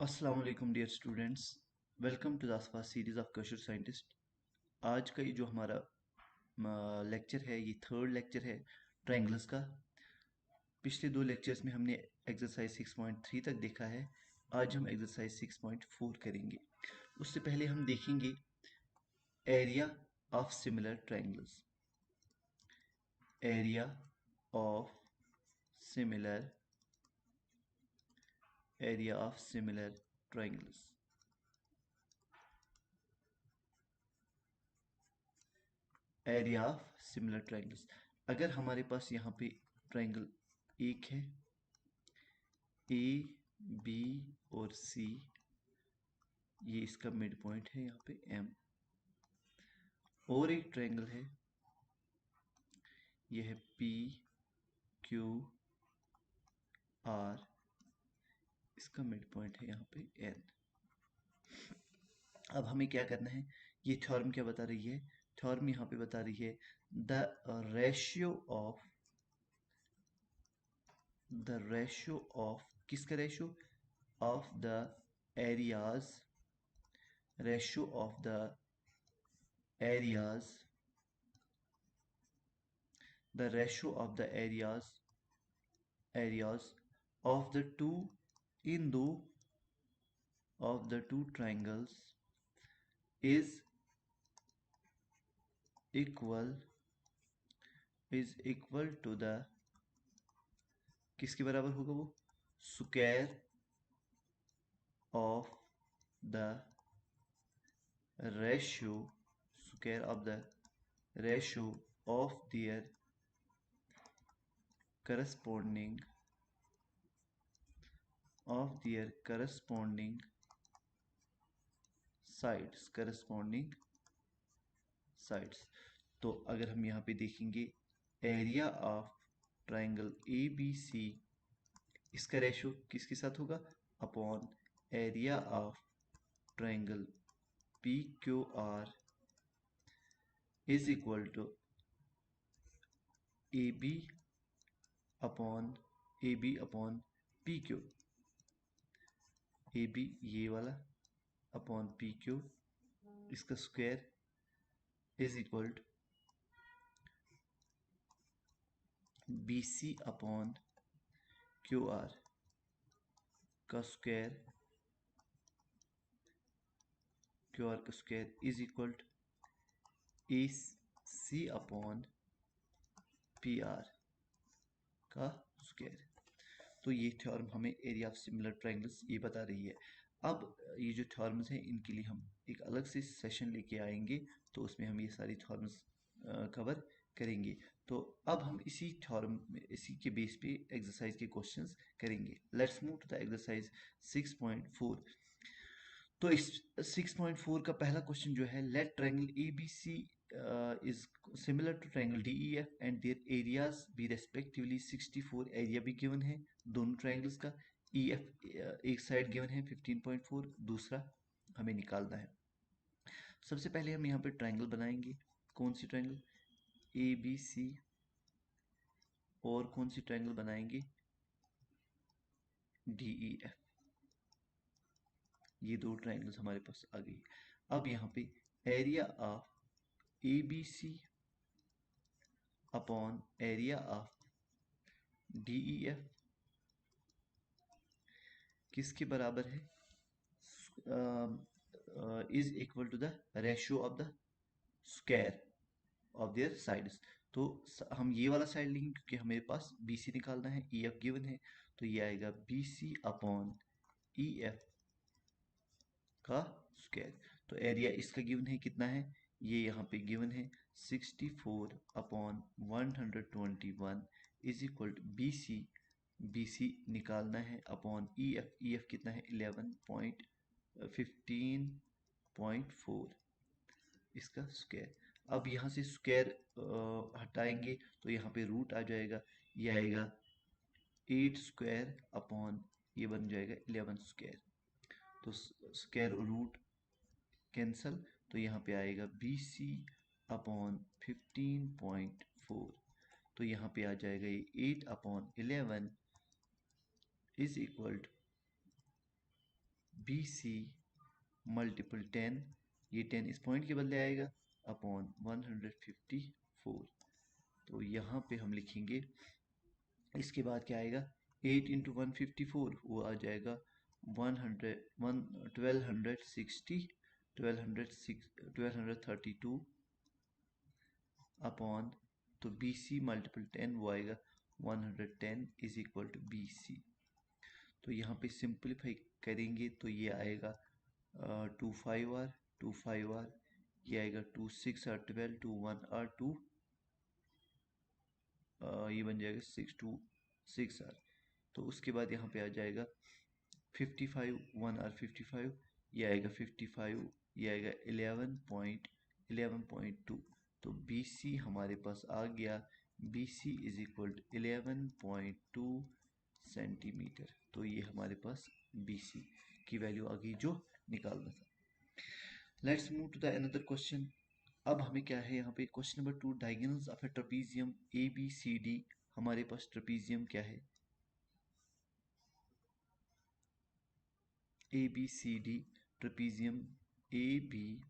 अस्सलाम वालेकुम dear students, welcome to the आसपास सीरीज ऑफ कशर साइंटिस्ट। आज का ये जो हमारा लेक्चर है, ये थर्ड लेक्चर है ट्रायंगल्स का। पिछले दो लेक्चर्स में हमने एक्सरसाइज 6.3 तक देखा है। आज हम एक्सरसाइज 6.4 करेंगे। उससे पहले हम देखेंगे area of similar triangles. Area of similar area of similar triangles. Area of similar triangles. अगर हमारे पास यहाँ पे ट्रायंगल एक है, ए बी और सी, ये इसका मिड पॉइंट है यहाँ पे एम, और एक ट्रायंगल है, ये है पी क्यू आर, इसका मिड पॉइंट है यहाँ पे एन। अब हमें क्या करना है, ये थ्योरम क्या बता रही है? थ्योरम यहाँ पे बता रही है द रेशियो ऑफ किसका ratio? Of the areas, ratio of the areas, the ratio of the areas of the two triangles is equal to the, किसके बराबर होगा वो? Square of the ratio, square of the ratio of their corresponding sides। तो अगर हम यहाँ पे देखेंगे area of triangle A B C, इसका रेशियो किसके साथ होगा? Upon area of triangle P Q R is equal to A B upon P Q. A B ये वाला अपॉन पी क्यू, इसका square is equal to B C upon Q R का square, is equal to A C upon P R का square. तो ये theorem हमें area of similar triangles ये बता रही है। अब ये जो थ्योरम्स हैं इनके लिए हम एक अलग से सेशन लेके आएंगे, तो उसमें हम ये सारी थ्योरम्स कवर करेंगे। तो अब हम इसी थ्योरम इसी के बेस पे एक्सरसाइज के क्वेश्चंस करेंगे। Let's move to the exercise 6.4। तो इस 6.4 का पहला क्वेश्चन जो है, let triangle A B C is similar to triangle D E F and their areas be respectively 64। Area भी गिवन है दोनों ट्रायंगल्स का। ई एफ एक साइड गिवन है 15.4, दूसरा हमें निकालना है। सबसे पहले हम यहाँ पे ट्रायंगल बनाएंगे। कौन सी ट्रायंगल? A B C. और कौन सी ट्रायंगल बनाएंगे? D E F. ये दो ट्रायंगल्स हमारे पास आ गई। अब यहाँ पे area of A B C upon area of D E F किसके बराबर है? Is equal to the ratio of the square of their sides. तो हम ये वाला साइड लेंगे क्योंकि हमारे पास बी सी निकालना है, ई एफ गिवन है, तो ये आएगा B C upon E F का स्क्वायर। तो एरिया इसका गिवन है कितना है? ये यहाँ पे गिवन है 64 upon 121 is equal to B C निकालना है अपॉन ई एफ कितना है? 15.4 इसका स्क्वायर। अब यहाँ से स्क्वायर हटाएंगे तो यहाँ पे रूट आ जाएगा, ये आएगा 8 स्क्वायर अपॉन ये बन जाएगा 11 स्क्वायर। तो स्क्वायर रूट कैंसल, तो यहाँ पे आएगा बी सी अपॉन 15.4। तो यहाँ पे आ जाएगा ये 8 upon 11 is equal to B C multiple 10, ये 10 इस पॉइंट के बदले आएगा, अपॉन 154। तो यहाँ पे हम लिखेंगे, इसके बाद क्या आएगा, 8 इंटू 154 वो आ जाएगा 1232 अपॉन, तो बी सी मल्टीपल 10 वो आएगा 110 is equal to B C. तो यहाँ पे सिंप्लीफाई करेंगे तो ये आएगा 2 5 आर, ये आएगा 2 6 आर 12, 2 1 आर 2, ये बन जाएगा 6 2 6 आर। तो उसके बाद यहाँ पे आ जाएगा 55 1 आर 55, ये आएगा 55, ये आएगा 11.2। तो बी सी हमारे पास आ गया, B C is equal to 11.2 centimetre. तो ये हमारे पास बी सी की वैल्यू आ गई जो निकालना था। Let's move to the another question. अब हमें क्या है यहाँ पे, question number 2, diagonals of a trapezium A B C D. हमारे पास ट्रेपीजियम क्या है, A B C D, trapezium A B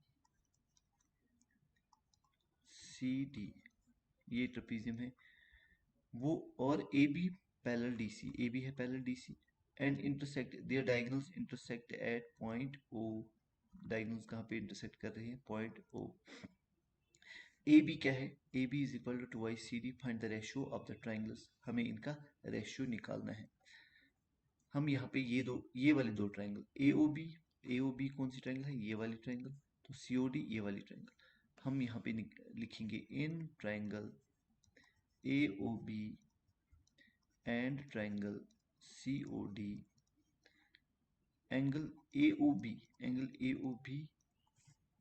C D, ये ट्रेपीजियम है वो, और A B parallel D C, A B है parallel D C, and intersect, their diagonals intersect at point O. Diagonals कहाँ पे इंटरसेक्ट कर रहे हैं, पॉइंट ओ। ए बी क्या है, A B is equal to 2i C D, find the ratio of the triangles. हमें इनका ratio निकालना है। हम यहाँ पे ये वाले दो ट्राइंगल ए ओ बी कौन सी ट्राइंगल है, ये वाली ट्राइंगल, तो सी ओ डी ये वाली ट्राइंगल। हम यहाँ पे लिखेंगे in triangle A O B and triangle C O D, angle A O B,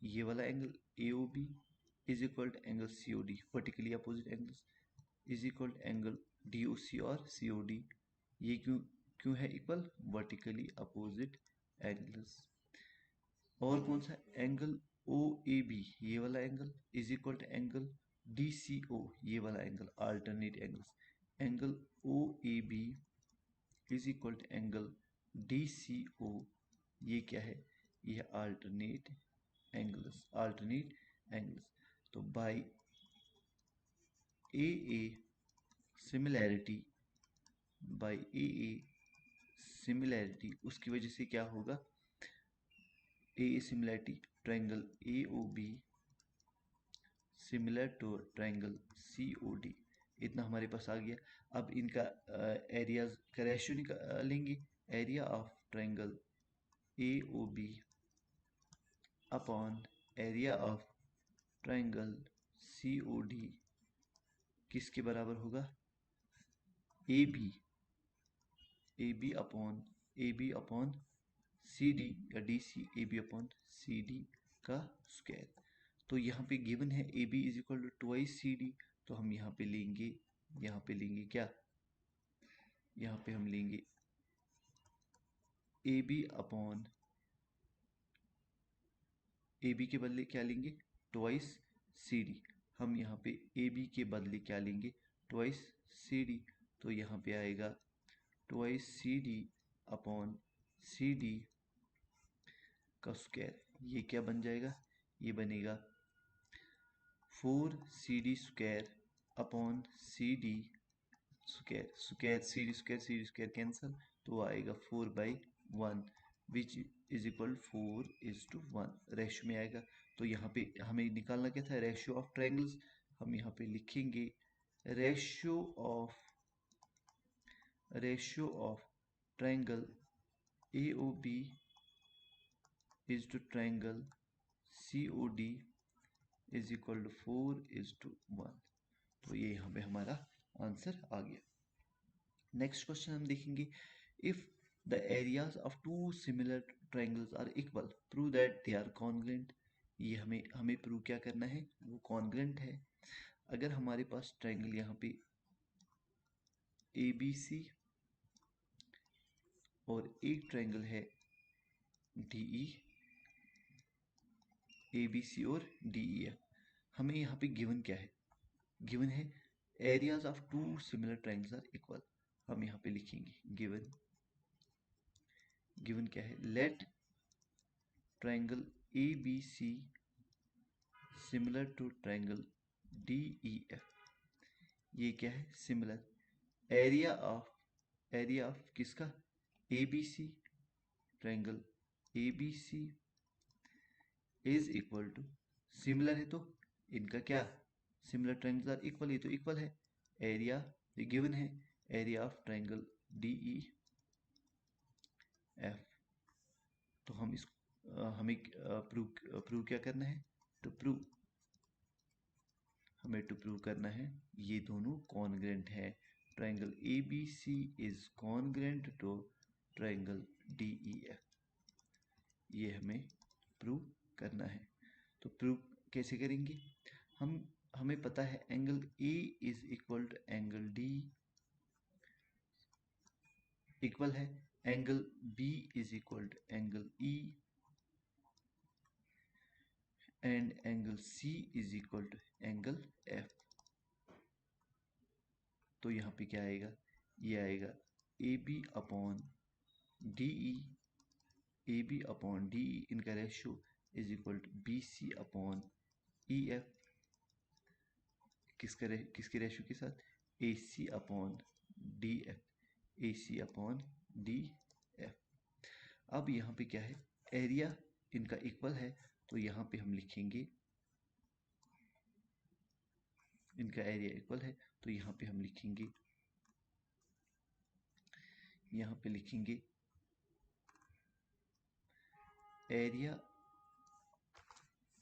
ये वाला angle A O B is equal to angle C O D, vertically opposite angles, is equal to angle D O C और C O D. ये क्यों है equal, vertically opposite angles. और कौन सा angle O A B, ये वाला angle, is equal to angle D C O, ये वाला angle, alternate angles. Angle O A B is equal to angle D C O, ये क्या है, ये अल्टरनेट एंगल्स। तो बाय ए सिमिलैरिटी, उसकी वजह से क्या होगा, A similarity, triangle A O B similar to triangle C O D, इतना हमारे पास आ गया। अब इनका एरियाज का रेशियो निकालेंगे, area of triangle A O B upon area of triangle C O D किसके बराबर होगा, A B upon C D, या D C, A B upon C D का स्क्वायर। तो यहाँ पे गिवन है A B is equal to 2i C D, तो हम यहाँ पे लेंगे क्या, यहाँ पे हम लेंगे A B upon, A B के बदले क्या लेंगे, 2i सी डी। हम यहाँ पे ए बी के बदले क्या लेंगे, 2i सी डी। तो यहाँ पे आएगा 2i C D upon C D का स्क्वायर। ये क्या बन जाएगा, ये बनेगा 4 C D square upon C D square, C D square cancel, तो आएगा 4/1 विच इज इक्वल 4:1 रेशियो में आएगा। तो यहाँ पे हमें निकालना क्या था, रेशियो ऑफ ट्रायंगल्स। हम यहाँ पे लिखेंगे ratio of triangle A O B is to triangle C O D is equal to 4:1। तो ये यहाँ पे हमारा आंसर आ गया। नेक्स्ट क्वेश्चन हम देखेंगे, if the areas of two similar triangles are equal prove that they are congruent. ये हमें प्रूव क्या करना है, वो कॉन्ग्रुएंट है। अगर हमारे पास ट्रायंगल यहाँ पे ए बी सी और एक ट्रायंगल है डी ई, ए बी सी और डी ई एफ, हमें यहाँ पे गिवन क्या है, गिवन है areas of two similar triangles are equal. हम यहाँ पे लिखेंगे गिवन क्या है, let triangle ABC similar to triangle DEF। ये क्या है? सिमिलर। एरिया ऑफ किसका? ABC, triangle ABC is equal to, similar है तो इनका क्या? सिमिलर ट्रायंगल्स आर इक्वल, ये तो इक्वल है। एरिया ये गिवन है, एरिया ऑफ ट्रायंगल DEF। तो हम इस हमें प्रूव क्या करना है? हमें टू प्रूव करना है ये दोनों कॉन्ग्रेंट है। Triangle ABC is congruent to triangle DEF, ये हमें प्रूव करना है। तो प्रूव कैसे करेंगे? हमें पता है angle A is equal to angle D equal है angle B is equal to angle E and angle C is equal to angle F। तो यहाँ पे क्या आएगा? ये आएगा AB अपॉन DE इनका ratio is equal to BC upon EF। किसके रेशियो के साथ? AC upon DF। अब यहाँ पे क्या है? एरिया इनका इक्वल है, तो यहाँ पे हम लिखेंगे, इनका एरिया इक्वल है तो यहाँ पे हम लिखेंगे, एरिया,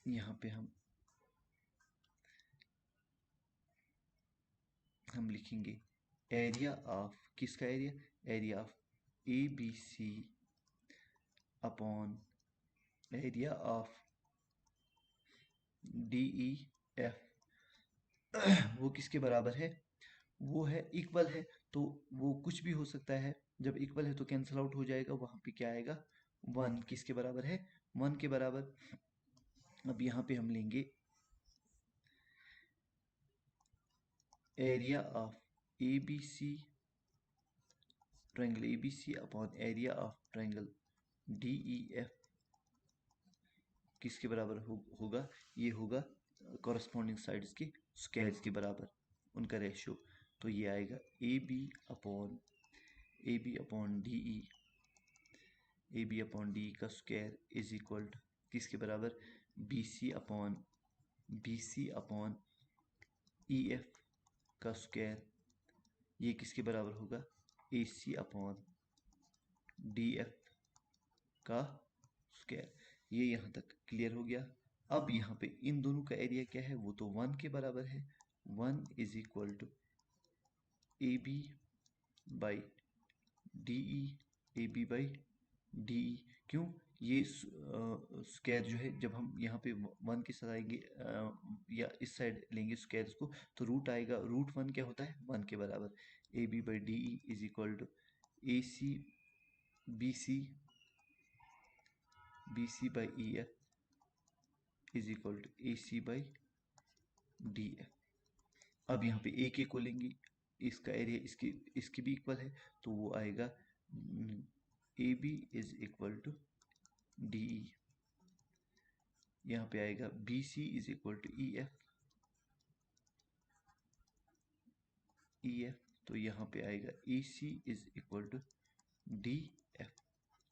यहाँ पे हम लिखेंगे एरिया ऑफ किसका area? Area of ABC upon area of DEF। वो किसके बराबर है? वो है इक्वल है, तो वो कुछ भी हो सकता है। जब इक्वल है तो कैंसिल आउट हो जाएगा, वहां पे क्या आएगा? 1 किसके बराबर है? 1 के बराबर। अब यहाँ पे हम लेंगे area of ABC, triangle ABC upon area of triangle DEF किसके बराबर होगा? ये होगा कॉरस्पॉन्डिंग साइड्स के स्क्वायर्स के बराबर, उनका रेशियो। तो ये आएगा AB अपॉन DE का स्क्वायर इज इक्वल टू किसके बराबर? BC अपॉन EF का स्क्वायर, ये किसके बराबर होगा? AC अपॉन DF का स्क्वायर। ये यहाँ तक क्लियर हो गया। अब यहाँ पे इन दोनों का एरिया क्या है? वो तो 1 के बराबर है। 1 is equal to AB by DE। क्यों? ये स्क्वायर जो है, जब हम यहाँ पे 1 के साथ आएंगे या इस साइड लेंगे स्क्वायर को, तो रूट आएगा। रूट 1 क्या होता है? 1 के बराबर। AB by DE is equal to AC BC by EF is equal to AC by DF। अब यहाँ पे एक को लेंगे, इसका एरिया इसके भी इक्वल है, तो वो आएगा AB is equal to DE। यहाँ पे आएगा BC is equal to EF। तो यहाँ पे आएगा AC is equal to DF।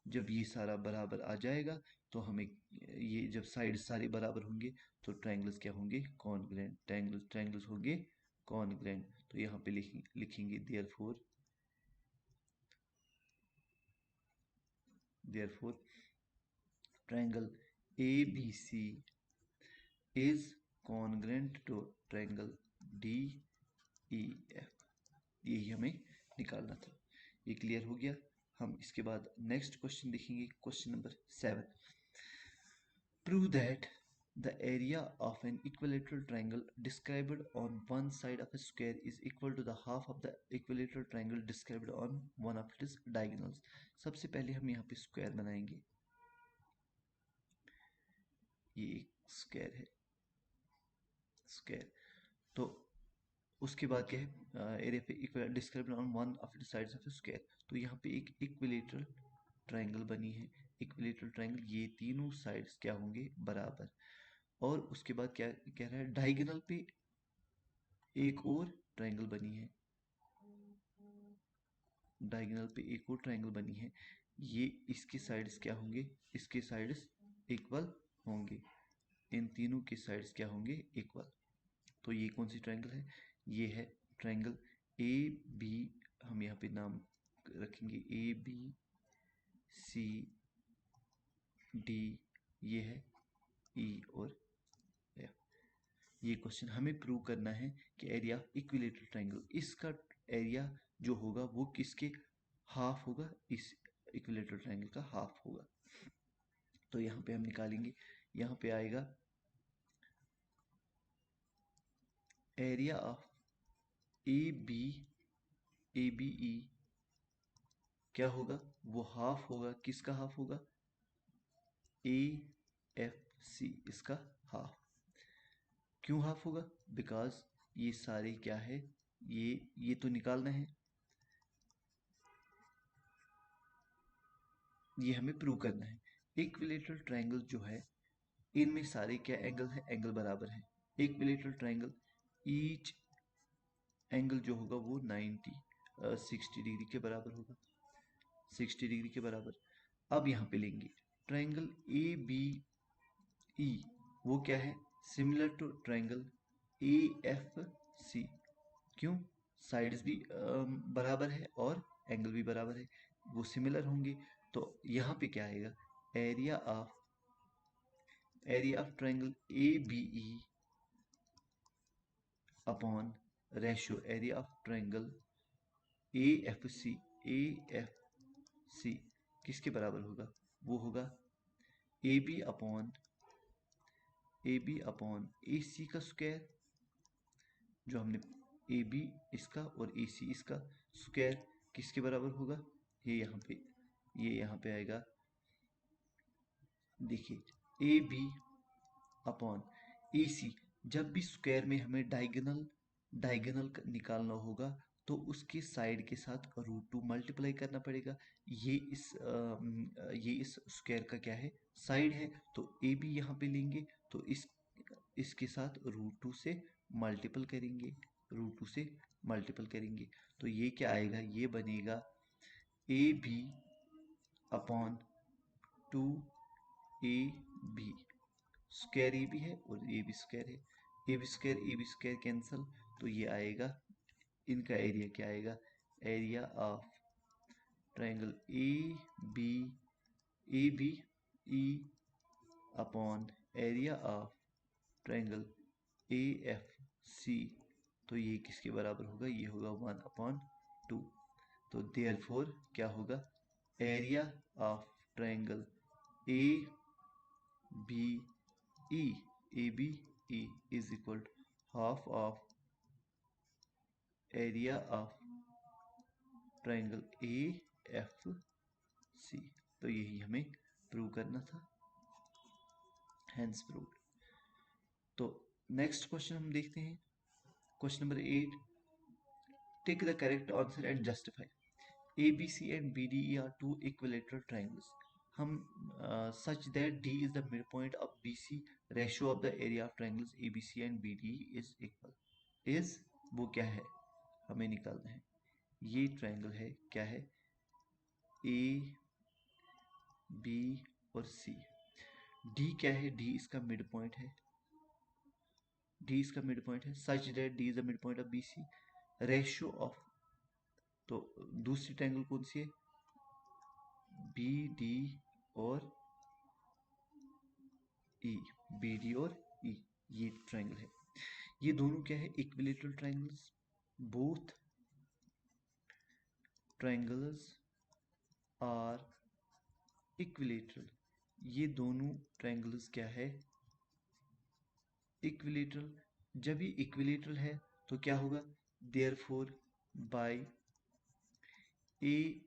जब ये सारा बराबर आ जाएगा तो हमें, ये जब साइड सारे बराबर होंगे तो ट्रायंगल्स क्या होंगे? कॉन्ग्रेंट। ट्रायंगल्स होंगे कॉन्ग्रेंट। तो यहाँ पे लिखेंगे therefore triangle ABC is congruent to triangle DEF। यही हमें निकालना था। ये क्लियर हो गया। हम इसके बाद नेक्स्ट क्वेश्चन देखेंगे, question number 7। Prove that the area of an equilateral triangle described on one side of a square is equal to the half of the equilateral triangle described on one of its diagonals। सबसे पहले हम यहाँ पे square बनाएंगे। ये एक square है, तो उसके बाद क्या है? एरिया पे described on one of the sides of A square. तो यहाँ पे एक इक्विलेटरल ट्रायंगल बनी है, इक्विलेटरल ट्रायंगल, ये तीनों साइड्स क्या होंगे, बराबर। और उसके बाद क्या कह रहा है, डायगोनल पे एक और ट्रायंगल बनी है, डायगोनल पे एक और ट्रायंगल बनी है, ये इसके साइड्स क्या होंगे, इसके साइड्स इक्वल होंगे, इन तीनों के साइड्स क्या होंगे, इक्वल। तो ये कौन सी ट्रायंगल है, ये है ट्रायंगल ए बी, हम यहाँ पे नाम रखेंगे ए बी सी डी, ये है ई और एफ। ये क्वेश्चन हमें प्रूव करना है कि एरिया ऑफ इक्विलेटरल ट्रायंगल, इसका एरिया जो होगा वो किसके हाफ होगा, इस इक्विलेटरल ट्रायंगल का हाफ होगा। तो यहाँ पे हम निकालेंगे, यहाँ पे आएगा area of A B E, क्या होगा, वो हाफ होगा, किसका हाफ होगा, ए एफ सी, इसका हाफ। क्यों हाफ होगा, बिकॉज ये सारे क्या है, ये तो निकालना है, ये हमें प्रूव करना है। इक्विलेटरल ट्रायंगल जो है, इनमें सारे क्या एंगल है, एंगल बराबर है। इक्विलेटरल ट्रायंगल ईच एंगल जो होगा वो 60 डिग्री के बराबर होगा, 60 डिग्री के बराबर। अब यहाँ पे लेंगे ट्रायंगल ए बी ई, वो क्या है, similar to triangle A F C. क्यों, साइड्स भी बराबर है और एंगल भी बराबर है, वो सिमिलर होंगे। तो यहाँ पे क्या आएगा, area of triangle A B E upon ratio area of triangle A F C, किसके बराबर होगा, वो होगा ए बी अपॉन ए सी का स्क्वायर, जो हमने ए बी इसका और ए सी इसका स्क्वायर किसके बराबर होगा, ये यहाँ पे आएगा, देखिए ए बी अपॉन ए सी। जब भी स्क्वायर में हमें डायगोनल निकालना होगा तो उसके साइड के साथ √2 मल्टीप्लाई करना पड़ेगा। ये इस स्क्वायर का क्या है, साइड है, तो ए बी यहाँ पे लेंगे तो इसके साथ √2 से मल्टीपल करेंगे, तो ये क्या आएगा, ये बनेगा A B upon 2 A B, square A B है और ए बी स्क्वायर है, ए बी स्क्वायर कैंसल, तो ये आएगा, इनका एरिया क्या आएगा, area of triangle A B E upon area of triangle A F C, तो ये किसके बराबर होगा, ये होगा 1/2। तो देयरफॉर क्या होगा, area of triangle A B E is equal to half of area of triangle A F C. तो यही हमें प्रूव करना था, हेंस प्रूव्ड। तो नेक्स्ट क्वेश्चन हम देखते हैं, question number 8, take the correct answer and justify. A B C and B D E are two equilateral triangles, हम such that D is the midpoint of BC, ratio of the area of triangles ABC and BD is equal, is वो क्या है, हमें निकालना है। ये triangle है, क्या है, A B और C। D क्या है, D इसका मिड पॉइंट है, such that D is the midpoint of BC, ratio of, तो दूसरी ट्रायंगल कौन सी है, BD और E, BD और E, ये ट्रायंगल है। ये दोनों क्या है, equilateral triangles, both triangles are equilateral, ये दोनों ट्रायंगल्स क्या है, इक्विलेटरल। जब ये इक्विलेटरल है तो क्या होगा, देयरफॉर बाय ए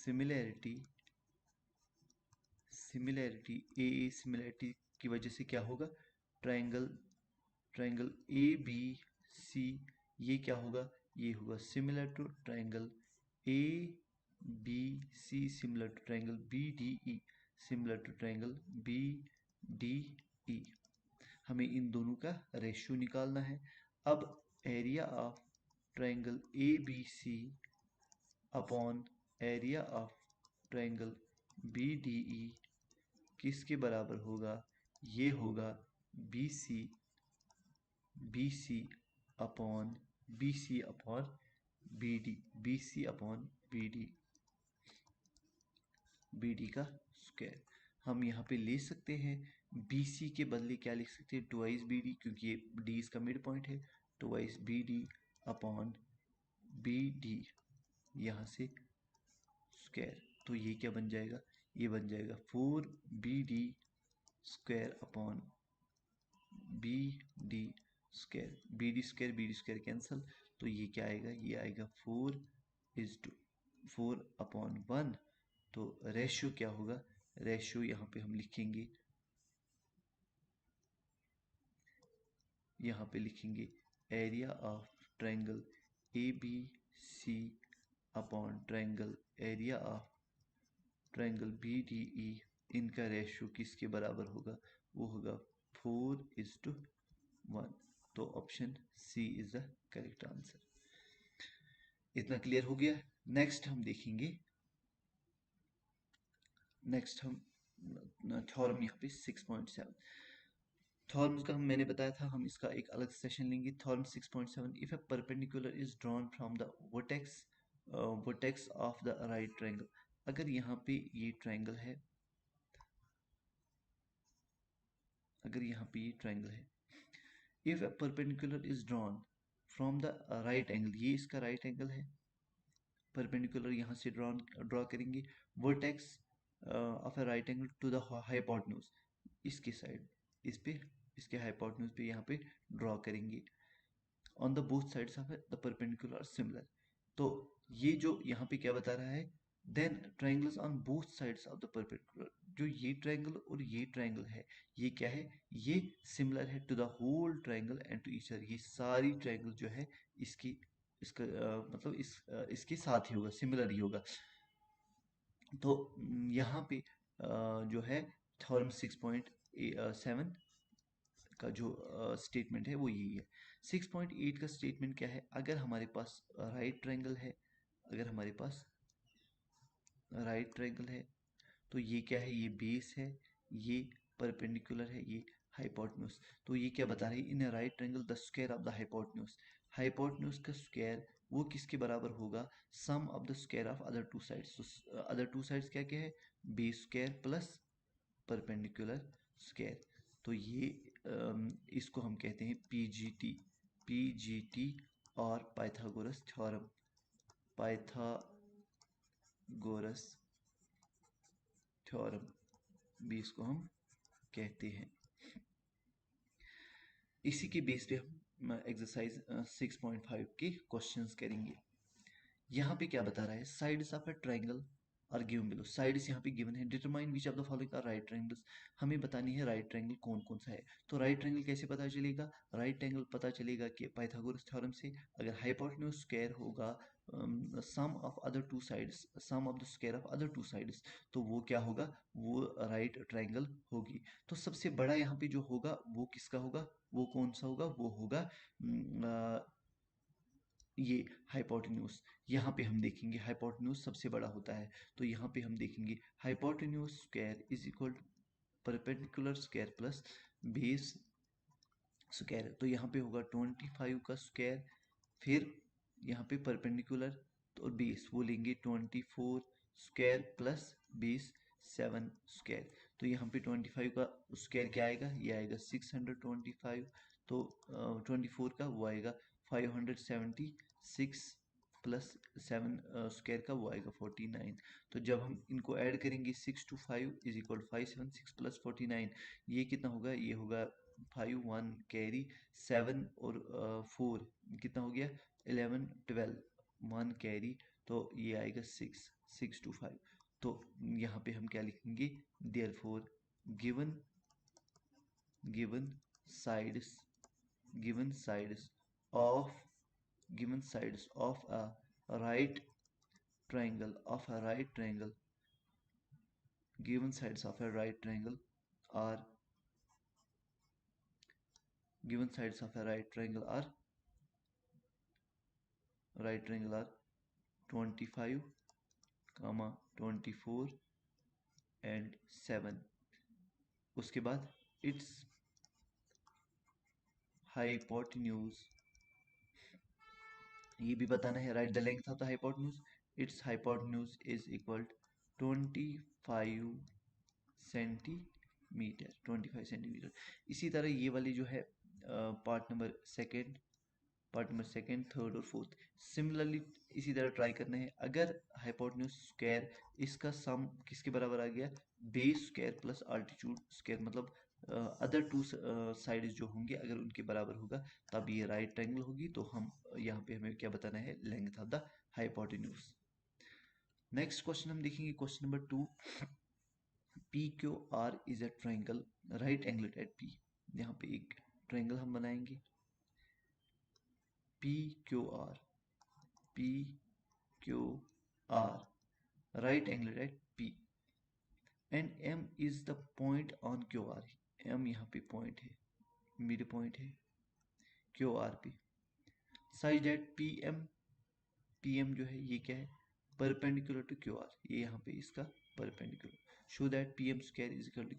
सिमिलैरिटी की वजह से क्या होगा, ट्रायंगल ए बी सी, ये क्या होगा, ये होगा similar to triangle A B C similar to triangle B D E similar to triangle B D E. हमें इन दोनों का रेशियो निकालना है। अब area of triangle A B C upon area of triangle B D E किसके बराबर होगा? ये होगा B C upon B C upon B D, B C upon B D का स्क्वायर। हम यहाँ पे ले सकते हैं बी सी के बदले क्या लिख सकते हैं? ट्वाइस बी डी, क्योंकि ये डी इसका मिड पॉइंट है। Twice B D upon B D, यहाँ से स्क्वायर। तो ये क्या बन जाएगा? ये बन जाएगा 4 BD square upon B D square. B D square cancel, तो ये क्या आएगा? ये आएगा 4:4/1। तो रेशियो क्या होगा? रेशियो यहाँ पे हम लिखेंगे, यहाँ पे लिखेंगे area of triangle A B C upon triangle area of triangle B D E. इनका रेशियो किसके बराबर होगा? वो होगा 4:1। तो option C is the correct answer. इतना क्लियर हो गया। नेक्स्ट हम देखेंगे, नेक्स्ट हम थ्योरम यहाँ पे 6.7 थ्योरम्स का मैंने बताया था, हम इसका एक अलग सेशन लेंगे। Theorem 6.7, if a perpendicular is drawn from the vertex of the right triangle. अगर यहाँ पे ये ट्रायंगल है, अगर यहाँ पे ये ट्रायंगल है, if a perpendicular is drawn from the right angle, ये इसका राइट एंगल है, परपेंडिकुलर यहाँ से ड्रॉ करेंगे vertex of a right angle to the hypotenuse, इसके साइड, इस पे, इसके हाइपोटेन्यूज पे यहाँ पे ड्रॉ करेंगे। On the both sides of the perpendicular are similar. तो ये जो यहाँ पे क्या बता रहा है? Then triangles on both sides of the perpendicular, जो ये ट्रायंगल और ये ट्रायंगल है, ये क्या है? ये सिमिलर है to the whole triangle and to each other. ये सारी ट्रायंगल जो है इसकी, इसका मतलब इसके साथ ही होगा, सिमिलर ही होगा। तो यहाँ पे जो है थ्योरम 6.7 का जो स्टेटमेंट है वो यही है। 6.8 का स्टेटमेंट क्या है? अगर हमारे पास राइट ट्रायंगल है, अगर हमारे पास राइट ट्रायंगल है, तो ये क्या है? ये बेस है, ये परपेंडिकुलर है, ये हाइपोटेन्यूज। तो ये क्या बता रही है? In right triangle the square of the hypotenuse, hypotenuse का स्क्वायर वो किसके बराबर होगा? Sum of the square of other two sides. तो अदर टू साइड्स क्या क्या है? Base square plus perpendicular square. तो ये इसको हम कहते हैं पीजीटी और पाइथागोरस थ्योरम, पाइथागोरस थ्योरम भी इसको हम कहते हैं। इसी के बेस पे हम एक्सरसाइज 6.5 के क्वेश्चंस करेंगे। यहाँ पे क्या बता रहा है? Sides of a triangle are given below. Sides यहाँ पे गिवन है। Determine which of the following are right triangles. हमें बतानी है राइट ट्रायंगल कौन कौन सा है। तो राइट ट्रायंगल कैसे पता चलेगा? राइट ट्रायंगल पता चलेगा कि पाइथागोरस थ्योरम से, अगर हाइपोटेन्यूज स्क्वायर होगा sum of other two sides, sum of the square of other two sides, तो वो क्या होगा? वो राइट ट्रायंगल होगी। तो सबसे बड़ा यहाँ पे जो होगा वो किसका होगा? वो कौन सा होगा? वो होगा ये हाइपोटेन्यूज। यहाँ पे हम देखेंगे हाइपोटेन्यूज सबसे बड़ा होता है। तो यहाँ पे हम देखेंगे hypotenuse square is equal perpendicular square plus base square. तो यहाँ पे होगा 25 का स्क्वायर, फिर यहाँ पे परपेंडिकुलर तो बेस वो लेंगे 24 स्क्वायर प्लस बेस 7 स्क्वायर। तो यहाँ पे 25 का स्क्वायर क्या आएगा? ये आएगा 625। तो 24 का वो आएगा 576 प्लस 7 स्क्वायर का वो आएगा 49। तो जब हम इनको ऐड करेंगे 6 to 5 इज इक्वल 576 प्लस 49, ये कितना होगा? ये होगा 5 1 कैरी 7 और 4 कितना हो गया? 11 12 1 कैरी, तो ये आएगा 6 to 5। तो यहाँ पे हम क्या लिखेंगे? Therefore given given sides given sides of given sides of a right triangle of a right triangle, given sides of a right triangle are given sides of a right triangle are 25, 24 and 7. उसके बाद its hypotenuse, ये भी बताना है, right the length of the hypotenuse, it's hypotenuse is equal 25 centimetre, 25 centimetre. इसी तरह ये वाली जो है पार्ट नंबर सेकेंड, थर्ड और फोर्थ, सिमिलरली इसी तरह ट्राई करना है। अगर हाइपोटेन्यूज स्क्वायर इसका सम किसके बराबर आ गया, base square plus altitude square, मतलब अदर टू साइड्स जो होंगे अगर उनके बराबर होगा तब ये राइट ट्रायंगल होगी। तो हम यहाँ पे हमें क्या बताना है, length of the hypotenuse. Next question हम देखेंगे, question number 2, P Q R is a triangle right angle at P. यहाँ पे एक ट्रायंगल हम बनाएंगे P Q R right angle at P and M is the point on QR। M यहाँ पे point है, मिड पॉइंट है QR पे, such that PM जो है ये क्या है, परपेंडिकुलर टू QR, ये यहाँ पे इसका perpendicular, show that PM square is equal to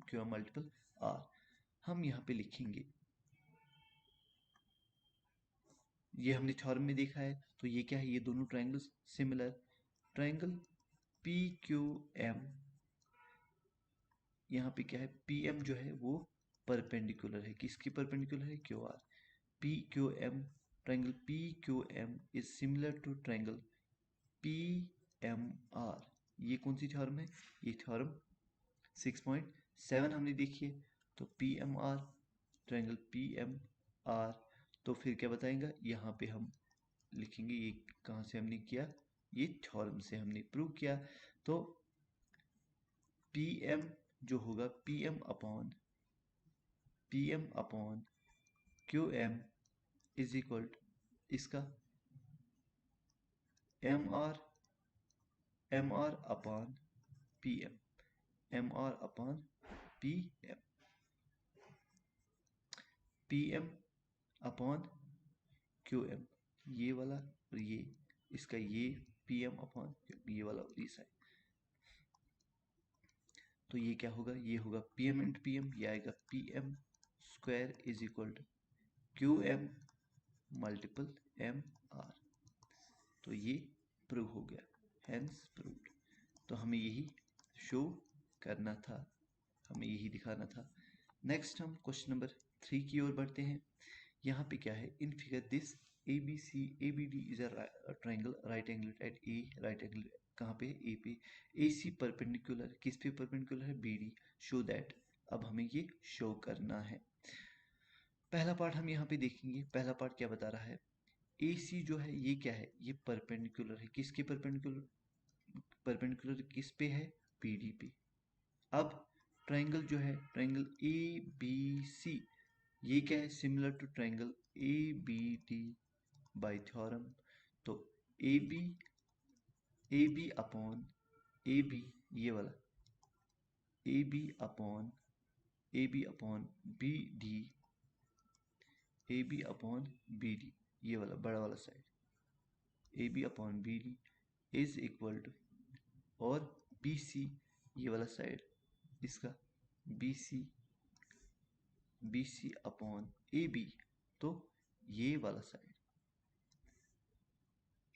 QM multiple R। हम यहाँ पे लिखेंगे, ये हमने थ्योरम में देखा है, तो ये क्या है, ये दोनों ट्रायंगल्स सिमिलर, ट्रायंगल PQM, यहाँ पे क्या है, PM जो है वो परपेंडिकुलर है, किसकी परपेंडिकुलर है, QR। PQM, triangle PQM is similar to triangle PMR। ये कौन सी थ्योरम है, ये थ्योरम 6.7 हमने देखी है। तो PMR, ट्रायंगल PMR, तो फिर क्या बताएंगे, यहाँ पे हम लिखेंगे, ये कहाँ से हमने किया, ये थ्योरम से हमने प्रूव किया। तो PM जो होगा, PM upon QM is equal इसका MR upon PM, MR upon PM, PM upon QM, ये वाला और ये, इसका ये PM अपॉन ये वाला और ये साइड। तो ये क्या होगा, ये होगा PM इंटू PM, ये आएगा PM square is equal to QM multiple MR। तो ये प्रूव हो गया, हेंस प्रूव्ड। तो हमें यही शो करना था, हमें यही दिखाना था। नेक्स्ट हम क्वेश्चन नंबर 3 की ओर बढ़ते हैं। यहाँ पे क्या है, in figure this ABD is a triangle right angle at A, right angle कहाँ पे, ए पे, AC परपेंडिकुलर किस पे परपेंडिकुलर है, BD, शो दैट। अब हमें ये शो करना है। पहला पार्ट हम यहाँ पे देखेंगे, पहला पार्ट क्या बता रहा है, AC जो है ये क्या है, ये परपेंडिकुलर है, किसके परपेंडिकुलर किस पे है, BD पे। अब ट्रायंगल जो है, ट्रायंगल ABC, ये क्या है, similar to triangle ABD by theorem. तो AB अपॉन AB, ये वाला AB upon BD, AB upon BD, ये वाला बड़ा वाला side, AB upon BD is equal to, और BC, ये वाला साइड इसका BC अपॉन AB, तो ये वाला साइड,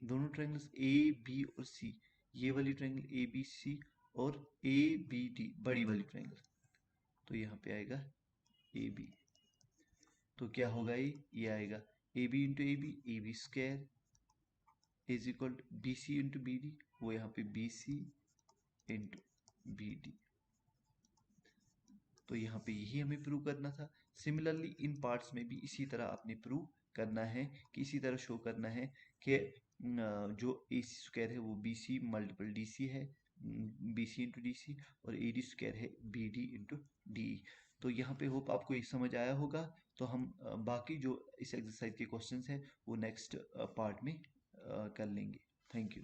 दोनों ट्रायंगल्स AB और C, ये वाली ट्रायंगल ABC और ABD बड़ी वाली ट्रायंगल, तो यहाँ पे आएगा AB। तो क्या होगा, ये आएगा AB into AB square is equal to BC into BD, वो यहाँ पे BC इंटू BD। तो यहाँ पे यही हमें प्रूव करना था। सिमिलरली इन पार्ट्स में भी इसी तरह आपने प्रूव करना है, कि इसी तरह शो करना है कि जो AC स्क्वायर है वो BC मल्टीपल DC है, BC इंटू DC, और AD स्क्वायर है BD इंटू DE। तो यहाँ पे होप आपको ये समझ आया होगा। तो हम बाकी जो इस एक्सरसाइज के क्वेश्चंस हैं वो नेक्स्ट पार्ट में कर लेंगे। Thank you.